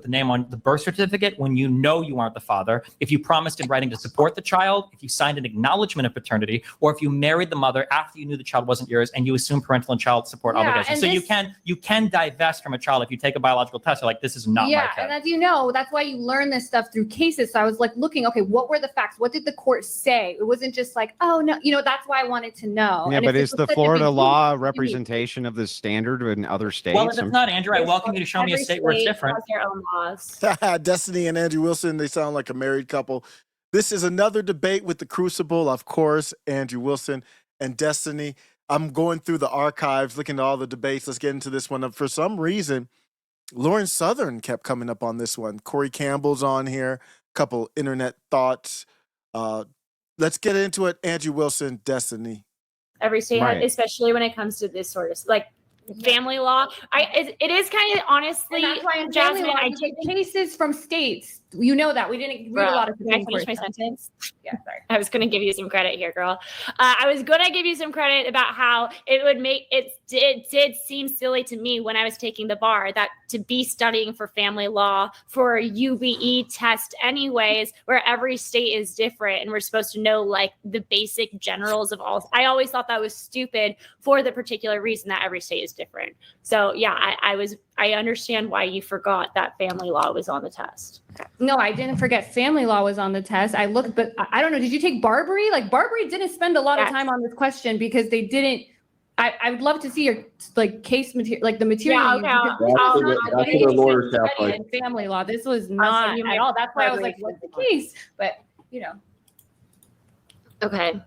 the name on the birth certificate when you know you aren't the father, if you promised in writing to support the child, if you signed an acknowledgement of paternity, or if you married the mother after you knew the child wasn't yours and you assume parental and child support obligations. So you can divest from a child if you take a biological test. You're like, this is not my kid. And as you know, that's why you learn this stuff through cases. So I was like looking, okay, what were the facts? What did the court say? It wasn't just like, oh no, that's why I wanted to know. Yeah, but is the Florida law a representation of the standard in other states? Well, if it's not, Andrew, I welcome you to show me a state where it's different. Their own laws. Destiny and Andrew Wilson, they sound like a married couple. This is another debate with the Crucible, of course, Andrew Wilson and Destiny. I'm going through the archives, looking at all the debates. Let's get into this one. For some reason, Lauren Southern kept coming up on this one. Corey Campbell's on here, a couple internet thoughts. Let's get into it. Andrew Wilson, Destiny. Every state, especially when it comes to this sort of family law. It is kind of honestly, and that's why in Jasmine, family law, I take cases from states. You know that we didn't read a lot of. Can I finish my sentence? Yeah, sorry. I was going to give you some credit here, girl. I was going to give you some credit about how it would make it did seem silly to me when I was taking the bar that to be studying for family law for a UBE test anyways, where every state is different and we're supposed to know like the basic generals of all. I always thought that was stupid for the particular reason that every state is different. So yeah, I understand why you forgot that family law was on the test. No, I didn't forget family law was on the test. I looked, but I don't know. Did you take Barbary? Like Barbary didn't spend a lot of time on this question because they didn't. I would love to see your case material, like the material. Yeah, family law. This was not at all. That's why I was like, what's the case? But Okay.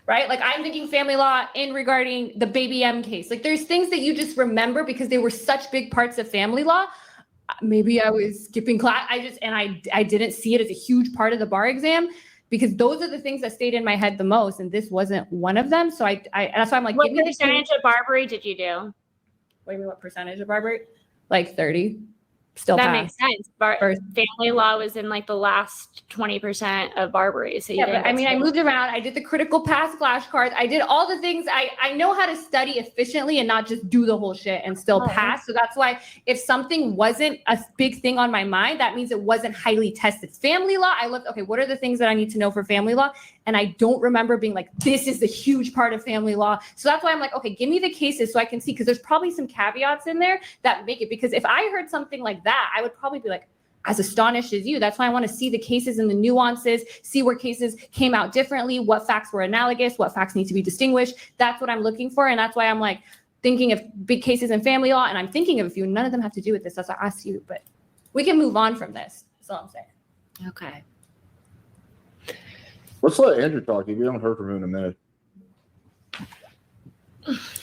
Right? Like I'm thinking family law in regarding the Baby M case. Like there's things that you just remember because they were such big parts of family law. Maybe I was skipping class. I didn't see it as a huge part of the bar exam because those are the things that stayed in my head the most. And this wasn't one of them. So that's why I'm like, what percentage of Barbary did you do? What do you mean, what percentage of Barbary? Like 30. Still that makes sense. Family law was in like the last 20% of Barbary. So but I moved around. I did the critical pass flashcards. I did all the things. I know how to study efficiently and not just do the whole shit and still pass. So that's why if something wasn't a big thing on my mind, that means it wasn't highly tested. Family law, I looked, okay, what are the things that I need to know for family law? And I don't remember being like, this is the huge part of family law. So that's why I'm like, okay, give me the cases so I can see, because there's probably some caveats in there that make it, because if I heard something like that, I would probably be like, as astonished as you. That's why I want to see the cases and the nuances, see where cases came out differently, what facts were analogous, what facts need to be distinguished. That's what I'm looking for. And that's why I'm like thinking of big cases in family law. And I'm thinking of a few, none of them have to do with this. That's why I asked you, but we can move on from this. That's all I'm saying. Okay. Let's let Andrew talk. We haven't heard from him in a minute.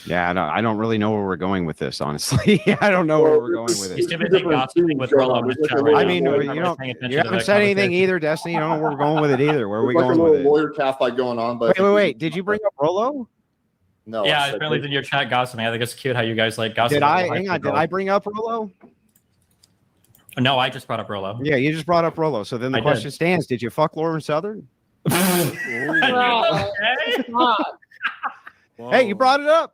Yeah, I don't really know where we're going with this, honestly. I don't know where we're going with it. I mean, you haven't said anything either, Destiny. I don't know where we're going with it either. Where are we going with it? Lawyer calf fight going on. But wait. Did you bring up Rolo? No. Yeah, apparently in your chat gossiping. I think it's cute how you guys like gossip. Did I bring up Rolo? No, I just brought up Rolo. Yeah, you just brought up Rolo. So then the question stands: did you fuck Lauren Southern? Hey, you brought it up.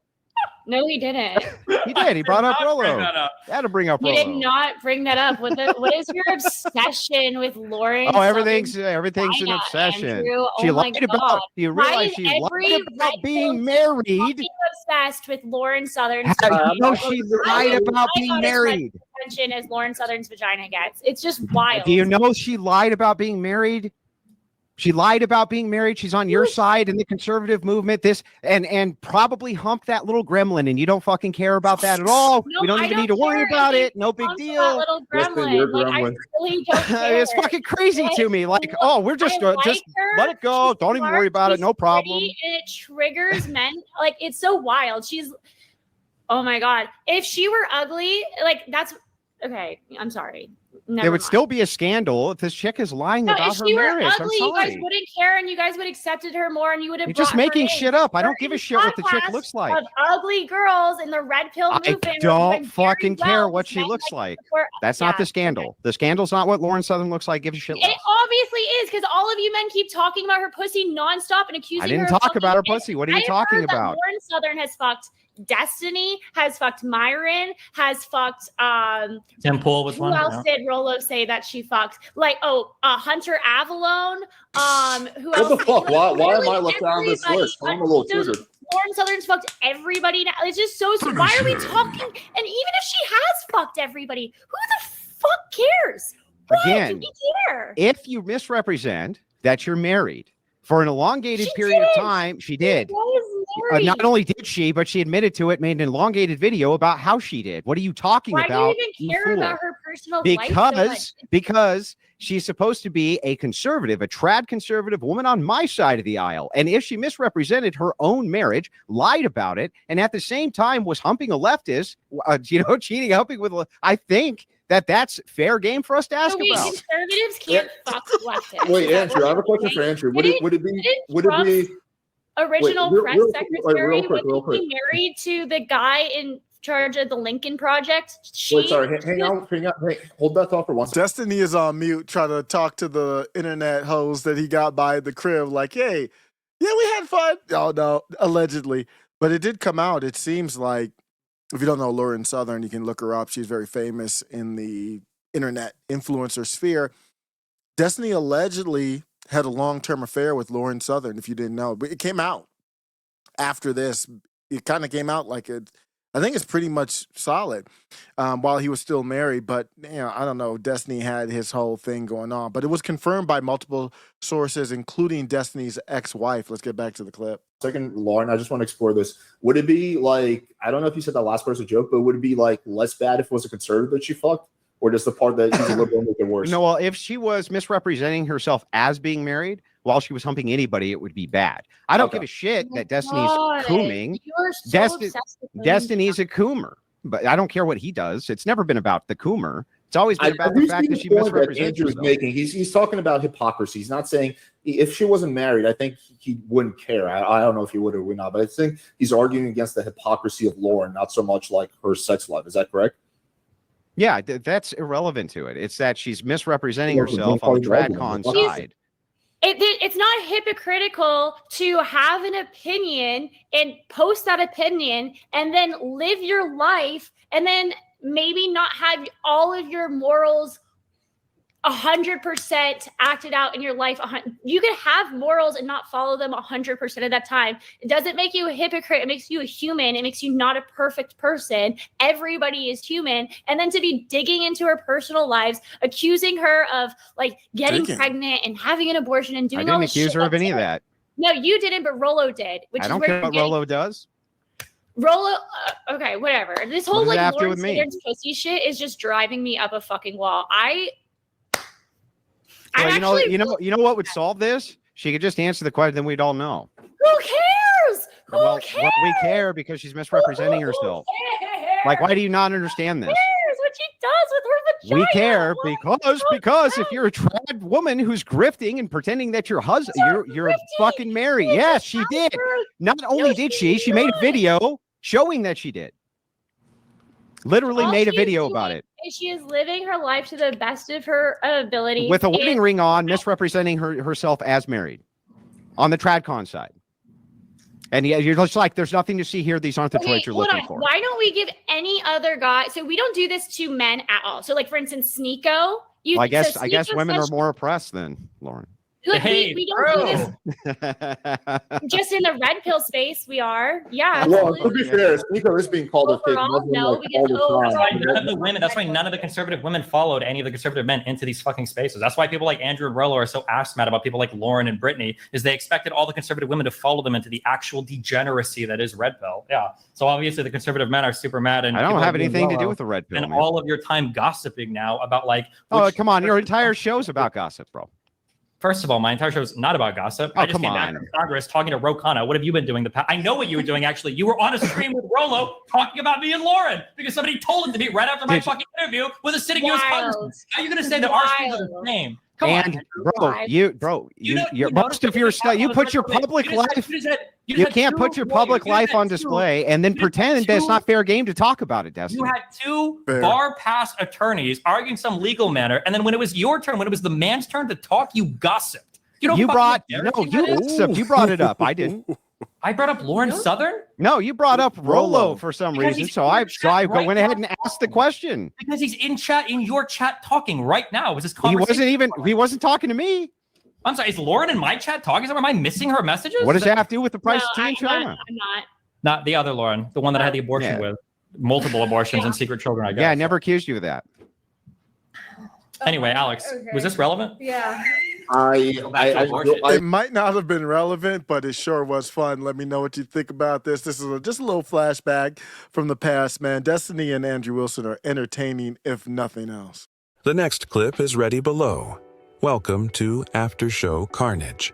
No, he didn't. He did. He brought up Rolo. You had to bring up Rolo. He did not bring that up. What is your obsession with Lauren? Oh, everything's an obsession. Andrew? She lied about. Do you realize she lied about being married? Obsessed with Lauren Southern. She lied about being married. As Lauren Southern's vagina gets. It's just wild. Do you know she lied about being married? She lied about being married. She's on your side in the conservative movement. And probably humped that little gremlin, and you don't fucking care about that at all. No, we don't even need to worry about it. No big deal. Little gremlin. Like, I really don't care. It's fucking crazy to me. Like, oh, we're just let it go. Don't even worry about it. No problem. And it triggers men. Like, it's so wild. Oh my God. If she were ugly, like that's okay. I'm sorry. There would still be a scandal if this chick is lying about her marriage. If she were ugly, you guys wouldn't care, and you guys would have accepted her more, and you would have. You're just making shit up. I don't give a shit what the chick looks like. Of ugly girls in the red pill movement. I don't fucking care what she looks like. That's not the scandal. The scandal's not what Lauren Southern looks like. Give a shit. It obviously is, because all of you men keep talking about her pussy nonstop and accusing her. I didn't talk about her pussy. What are you talking about? Lauren Southern has fucked Destiny has fucked Myron, has fucked Tim Pool was who one. else did Rolo say that she fucked? Like, Hunter Avalone. Who else? What the fuck? Like, Why am I left out of this everybody. list? I'm a little triggered. Lauren Southern's fucked everybody now. It's just so why are we talking? And even if she has fucked everybody, who the fuck cares? Why Again, do we care? if you misrepresent that you're married for an elongated period of time, she did. Not only did she, but she admitted to it, made an elongated video about how she did. What are you talking about? Why do you even care about her personal life so much? Because she's supposed to be a conservative, a trad conservative woman on my side of the aisle. And if she misrepresented her own marriage, lied about it, and at the same time was humping a leftist, cheating, humping with, I think that's fair game for us to ask about. Conservatives can't fuck leftists. Wait, Andrew, I have a question for Andrew. Would it be original press secretary real quick. Be married to the guy in charge of the Lincoln Project? Wait, sorry, hang on, hold that thought for one second. Destiny is on mute trying to talk to the internet hoes that he got by the crib like, hey, yeah, we had fun. Oh, no, allegedly. But it did come out. It seems like, if you don't know Lauren Southern, you can look her up. She's very famous in the internet influencer sphere. Destiny allegedly had a long-term affair with Lauren Southern, if you didn't know. But it came out after this. It kind of came out like I think it's pretty much solid while he was still married. But, I don't know. Destiny had his whole thing going on. But it was confirmed by multiple sources, including Destiny's ex-wife. Let's get back to the clip. Second, Lauren, I just want to explore this. Would it be like, I don't know if you said that last part as a joke, but would it be like less bad if it was a conservative that she fucked? Or just the part that he's a liberal make it worse? No, well, if she was misrepresenting herself as being married while she was humping anybody, it would be bad. I don't give a shit that Destiny's cooming. Destiny's a coomer, but I don't care what he does. It's never been about the coomer. It's always been about the fact that she misrepresents Andrew's making. He's talking about hypocrisy. He's not saying if she wasn't married, I think he wouldn't care. I don't know if he would or would not, but I think he's arguing against the hypocrisy of Lauren, not so much like her sex life. Is that correct? Yeah, that's irrelevant to it. It's that she's misrepresenting herself on the TradCon side. It's not hypocritical to have an opinion and post that opinion and then live your life and then maybe not have all of your morals 100% acted out in your life. You can have morals and not follow them 100% of that time. It doesn't make you a hypocrite. It makes you a human. It makes you not a perfect person. Everybody is human. And then to be digging into her personal lives, accusing her of like getting pregnant and having an abortion and doing all this shit. I didn't accuse her of any of that. No, you didn't, but Rolo did. I don't care what Rolo does. Rolo, okay, whatever. This whole like Lauren Southern's pussy shit is just driving me up a fucking wall. Well, you know what would solve this? She could just answer the question, then we'd all know. Who cares? Well, we care because she's misrepresenting herself. Like, why do you not understand this? Who cares what she does with her vagina? We care because if you're a trad woman who's grifting and pretending that your husband, you're fucking married. Yes, she did. Not only did she made a video showing that she did. Literally made a video about it. She is living her life to the best of her ability. With a wedding ring on, misrepresenting herself as married on the TradCon side. And yeah, you're just like, there's nothing to see here. These aren't the droids you're looking for. Why don't we give any other guy? So we don't do this to men at all. So like, for instance, Sneeko. I guess women are more oppressed than Lauren. Like, we don't do this. Just in the red pill space, we are. Yeah. Well, to be fair, Sneeko is being called a fake Muslim that's why none of the conservative women followed any of the conservative men into these fucking spaces. That's why people like Andrew and Rolo are so ass mad about people like Lauren and Brittany, is they expected all the conservative women to follow them into the actual degeneracy that is red pill. Yeah. So obviously the conservative men are super mad. And I don't have anything to do with the red pill. And all of your time gossiping now about like. Oh, come on. Your entire show's about gossip, bro. First of all, my entire show is not about gossip. I just came back from Congress talking to Rokana. What have you been doing? I know what you were doing, actually. You were on a stream with Rolo talking about me and Lauren because somebody told him to be right after my fucking interview with a sitting U.S. congressman. How are you going to say that our streams are the same? Come on, most of your stuff, you put your public life, you can't put your public life on display and then pretend that it's not fair game to talk about it, Destiny. You had two bar pass attorneys arguing some legal matter, and then when it was your turn, when it was the man's turn to talk, you gossiped. You brought it up. I didn't. I brought up Lauren Southern? No, you brought up Rolo for some Because reason. he's So in I your chat right went ahead now. and asked the question. Because he's in your chat talking right now. Was this He conversation? wasn't talking to me. I'm sorry, is Lauren in my chat talking? Am I missing her messages? What does that have to do with the price No, of tea in I'm China? I'm not. Not the other Lauren, the one that I had the abortion with. Multiple abortions and secret children, I guess. Yeah, I never accused you of that. Anyway, Alex, was this relevant? Yeah. It might not have been relevant, but it sure was fun. Let me know what you think about this. This is just a little flashback from the past, man. Destiny and Andrew Wilson are entertaining, if nothing else. The next clip is ready below. Welcome to Aftershow Carnage.